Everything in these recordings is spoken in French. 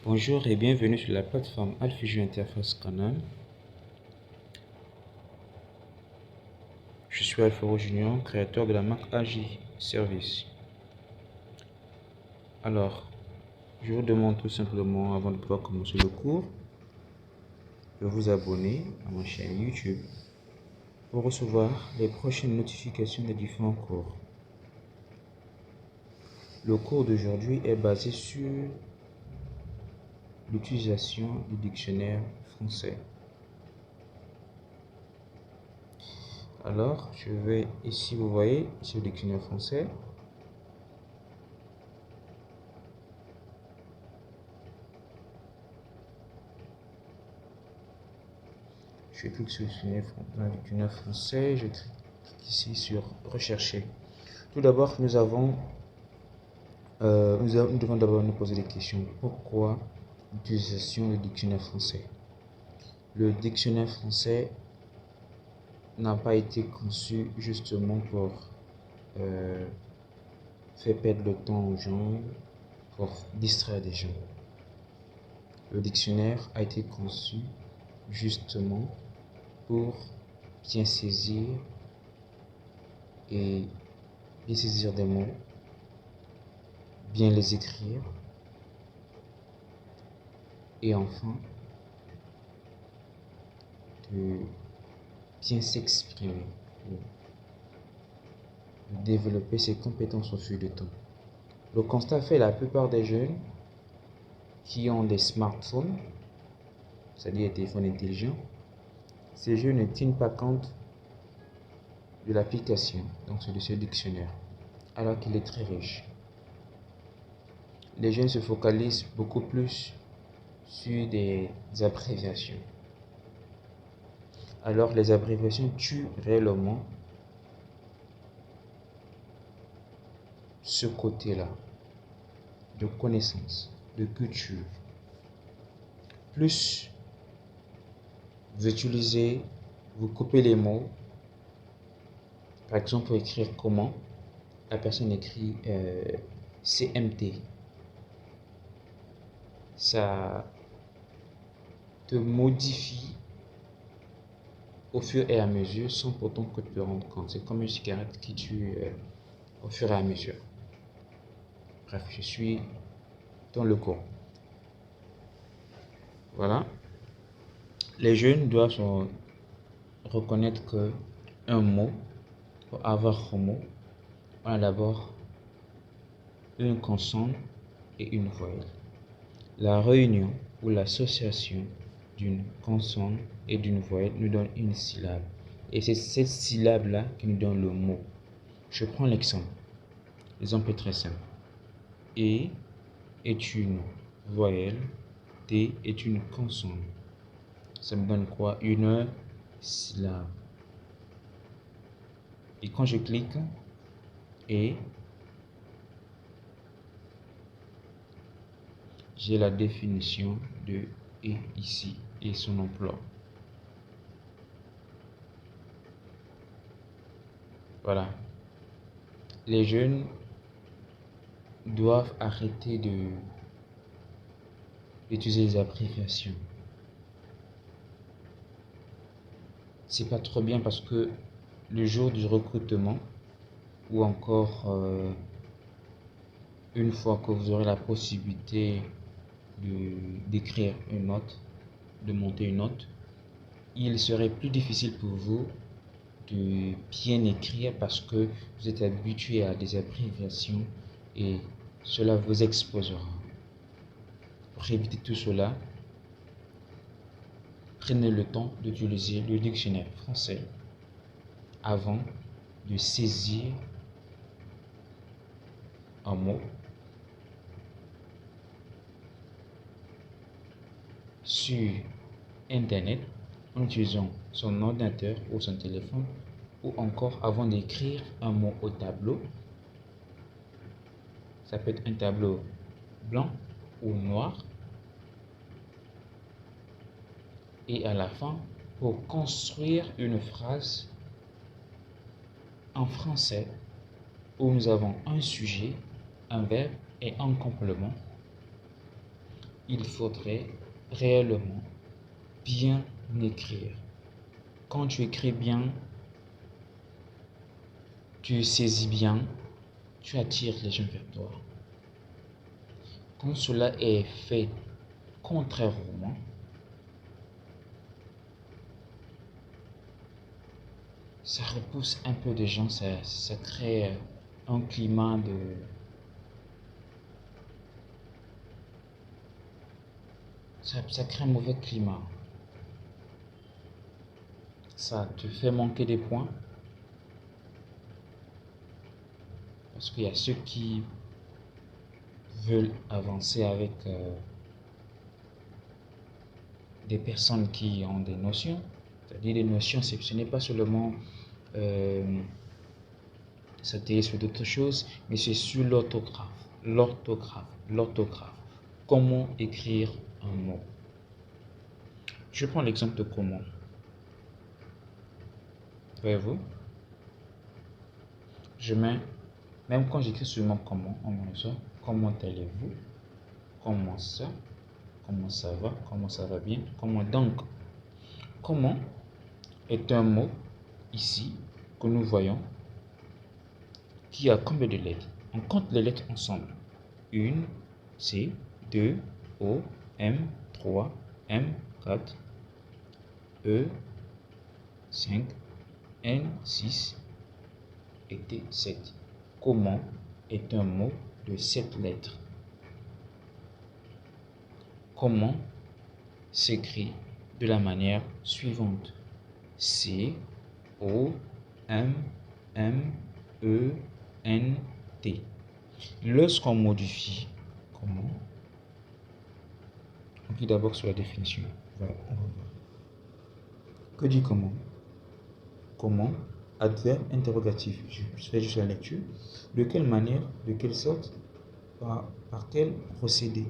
Bonjour et bienvenue sur la plateforme Alphigeo Interface Canal. Je suis Alpharo Junior, créateur de la marque AJ Service. Alors, je vous demande tout simplement, avant de pouvoir commencer le cours, de vous abonner à ma chaîne YouTube pour recevoir les prochaines notifications des différents cours. Le cours d'aujourd'hui est basé sur l'utilisation du dictionnaire français. Alors, je vais ici, vous voyez, ce dictionnaire français. Je clique sur le dictionnaire français, je clique ici sur rechercher. Tout d'abord, nous devons d'abord nous poser des questions. Pourquoi l'utilisation du dictionnaire français? Le dictionnaire français n'a pas été conçu justement pour faire perdre le temps aux gens, pour distraire des gens. Le dictionnaire a été conçu justement pour bien saisir des mots, bien les écrire et enfin de bien s'exprimer, de développer ses compétences au fil du temps. Le constat fait, la plupart des jeunes qui ont des smartphones, c'est-à-dire des téléphones intelligents, ces jeunes ne tiennent pas compte de l'application, donc c'est de ce dictionnaire, alors qu'il est très riche. Les jeunes se focalisent beaucoup plus sur des abréviations. Alors les abréviations tuent réellement ce côté-là de connaissance, de culture. Plus vous utilisez, vous coupez les mots, par exemple pour écrire comment, la personne écrit CMT. Ça te modifie au fur et à mesure sans pourtant que tu te rendes compte. C'est comme une cigarette qui tue au fur et à mesure. Bref, je suis dans le cours. Voilà. Les jeunes doivent reconnaître que un mot, pour avoir un mot, on a d'abord une consonne et une voyelle. La réunion ou l'association d'une consonne et d'une voyelle nous donne une syllabe. Et c'est cette syllabe-là qui nous donne le mot. Je prends l'exemple. L'exemple est très simple. E est une voyelle, T est une consonne. Ça me donne quoi? Une syllabe. Et quand je clique, et j'ai la définition de et ici et son emploi. Voilà. Les jeunes doivent arrêter d'utiliser les abréviations. C'est pas trop bien parce que le jour du recrutement ou encore une fois que vous aurez la possibilité d'écrire une note, de monter une note, il serait plus difficile pour vous de bien écrire parce que vous êtes habitué à des abréviations et cela vous exposera. Pour éviter tout cela, prenez le temps d'utiliser le dictionnaire français avant de saisir un mot sur Internet en utilisant son ordinateur ou son téléphone ou encore avant d'écrire un mot au tableau. Ça peut être un tableau blanc ou noir. Et à la fin, pour construire une phrase en français où nous avons un sujet, un verbe et un complément, il faudrait réellement bien écrire. Quand tu écris bien, tu saisis bien, tu attires les gens vers toi. Quand cela est fait contrairement, ça repousse un peu de gens, ça crée un climat de... Ça crée un mauvais climat. Ça te fait manquer des points. Parce qu'il y a ceux qui veulent avancer avec des personnes qui ont des notions. C'est-à-dire des notions, ce n'est pas seulement s'atterrir sur d'autres choses, mais c'est sur l'orthographe. L'orthographe. Comment écrire un mot. Je prends l'exemple de comment. Voyez-vous, je mets, même quand j'écris seulement comment, on me dit comment allez-vous, comment ça va, comment ça va bien, comment donc. Comment est un mot ici que nous voyons qui a combien de lettres? On compte les lettres ensemble. 1, C, 2, O, M, 3, M, 4, E, 5, N, 6 et T, 7. Comment est un mot de 7 lettres? Comment s'écrit de la manière suivante? C, O, M, E, N, T. Lorsqu'on modifie comment, on clique d'abord sur la définition. Voilà, on va voir. Que dit comment? Comment, adverbe interrogatif. Je fais juste la lecture. De quelle manière, de quelle sorte, par quel procédé?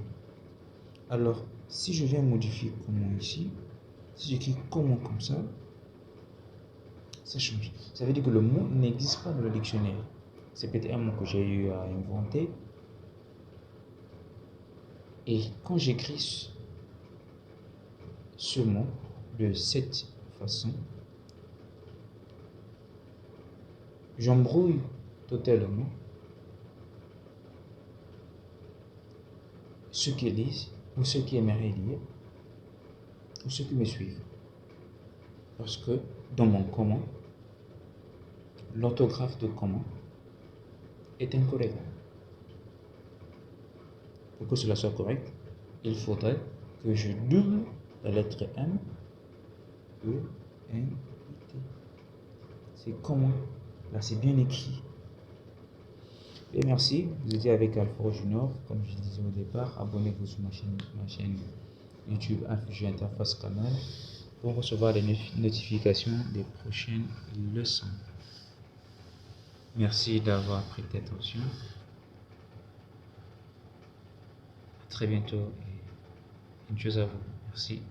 Alors, si je viens modifier comment ici, si j'écris comment comme ça change. Ça veut dire que le mot n'existe pas dans le dictionnaire. C'est peut-être un mot que j'ai eu à inventer. Et quand j'écris ce mot de cette façon, j'embrouille totalement ceux qui lisent ou ceux qui aimeraient lire ou ceux qui me suivent. Parce que dans mon comment, l'orthographe de comment est incorrecte. Pour que cela soit correct, il faudrait que je double la lettre M, E, N, T. C'est comment. Là, c'est bien écrit. Et merci, vous étiez avec Alpha Junior. Comme je disais au départ, abonnez-vous sur ma chaîne YouTube Infugio Interface Canal pour recevoir les notifications des prochaines leçons. Merci d'avoir prêté attention. À très bientôt et une chose à vous. Merci.